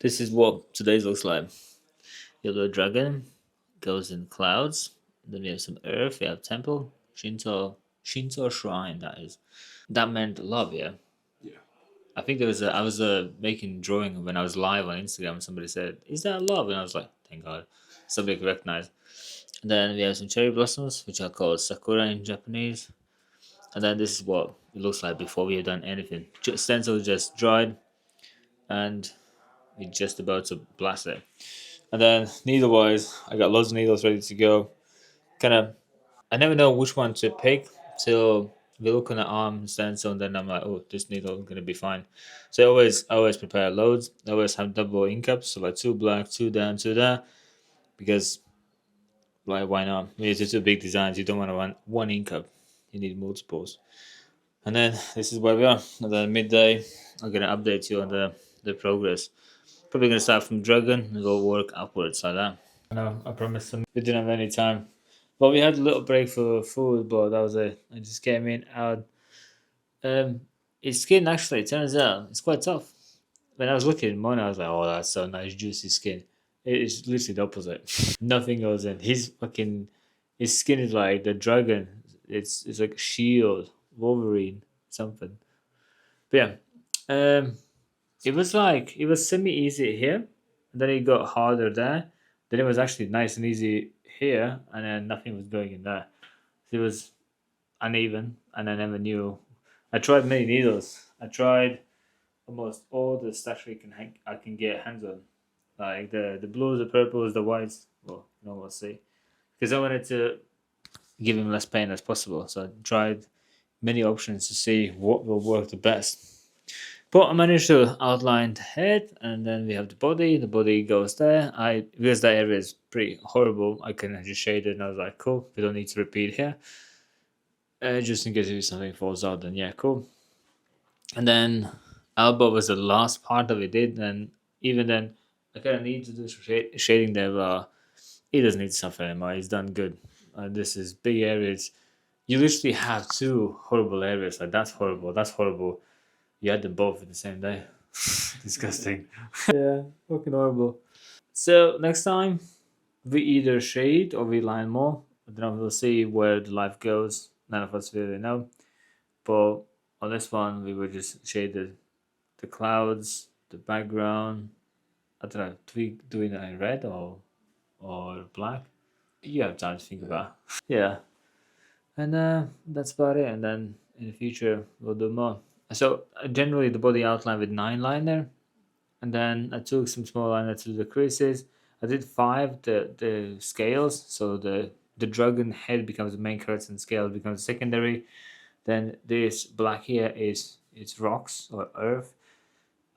This is what today's looks like. Yellow dragon goes in clouds. Then we have some earth. We have temple. Shinto shrine. That is. That meant love. Yeah. Yeah. I think I was making drawing when I was live on Instagram. And somebody said, "Is that love?" And I was like, "Thank God." Somebody could recognize. And then we have some cherry blossoms, which are called sakura in Japanese. And then this is what it looks like before we have done anything. Stencil just dried, and we're just about to blast it. And then needle wise, I got loads of needles ready to go. Kind of, I never know which one to pick till we look on the arm stencil, and then I'm like, oh, this needle is gonna be fine. So I always prepare loads. I always have double ink ups, so like two black, two down, two there, because like why not? When it's two big designs, you don't want to run one ink up. You need multiples. And then this is where we are. And then midday, I'm gonna update you on the progress. Probably gonna start from dragon and go work upwards like that. I know, I promised them. We didn't have any time. Well, we had a little break for food, but that was it. I just came in, out. His skin actually, it turns out, it's quite tough. When I was looking in mine, I was like, oh, that's so nice, juicy skin. It's literally the opposite. Nothing goes in. His skin is like the dragon. It's like shield, Wolverine, something. But yeah, um, it was semi easy here, and then it got harder there. Then it was actually nice and easy here, and then nothing was going in there. So it was uneven, and I never knew. I tried many needles. I tried almost all the stuff I can get hands on, like the blues, the purples, the whites. Well, no, we'll see. Because I wanted to give him less pain as possible, so I tried many options to see what will work the best. But I managed to outline the head, and then we have the body. The body goes there. I because that area is pretty horrible. I can just shade it, and I was like, cool. We don't need to repeat here. Just in case if something falls out, then yeah, cool. And then elbow was the last part of it. Did and even then, I kind of need to do shading there. He doesn't need stuff anymore. He's done good. This is big areas. You literally have two horrible areas. Like that's horrible. That's horrible. You had them both in the same day. Disgusting. Yeah, fucking horrible. So next time we either shade or we line more. But then we'll see where the life goes. None of us really know. But on this one, we will just shade the clouds, the background. I don't know. Do we doing it in red or black? You have time to think about. Yeah, and that's about it. And then in the future, we'll do more. So generally, the body outline with 9 liner, and then I took some small liner to the creases. I did 5 the scales, so the dragon head becomes the main character and scale becomes secondary. Then this black here is it's rocks or earth.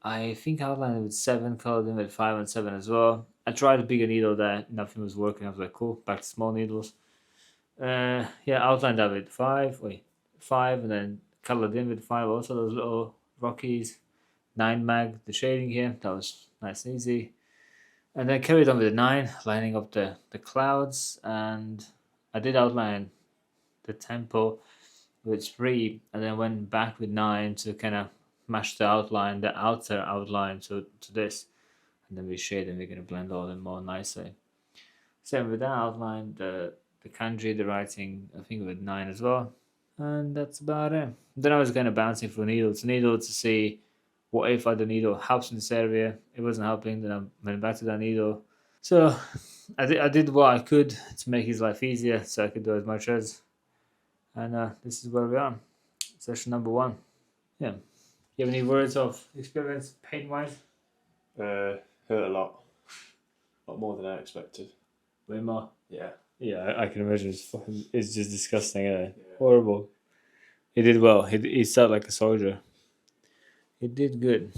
I think I outlined it with 7, colored in with 5 and 7 as well. I tried a bigger needle there, nothing was working. I was like, cool, back to small needles. Yeah, outlined that with 5, 5, and then colored in with 5 also, those little rockies. 9 mag, the shading here, that was nice and easy. And then carried on with the 9, lining up the clouds, and I did outline the tempo with 3, and then went back with 9 to kind of match the outline, the outer outline to this. And then we shade and we're going to blend all in more nicely. Same with that outline, the kanji, the writing, I think with 9 as well. And that's about it. Then I was kind of bouncing from needle to needle to see what if the needle helps in this area. It wasn't helping, then I went back to that needle. So I did what I could to make his life easier so I could do as much as. And this is where we are. Session number 1. Yeah. You have any words of experience pain wise? Hurt a lot more than I expected. Way more. Yeah. Yeah, I can imagine. It's just disgusting. Yeah. Horrible. He did well. He started like a soldier. He did good.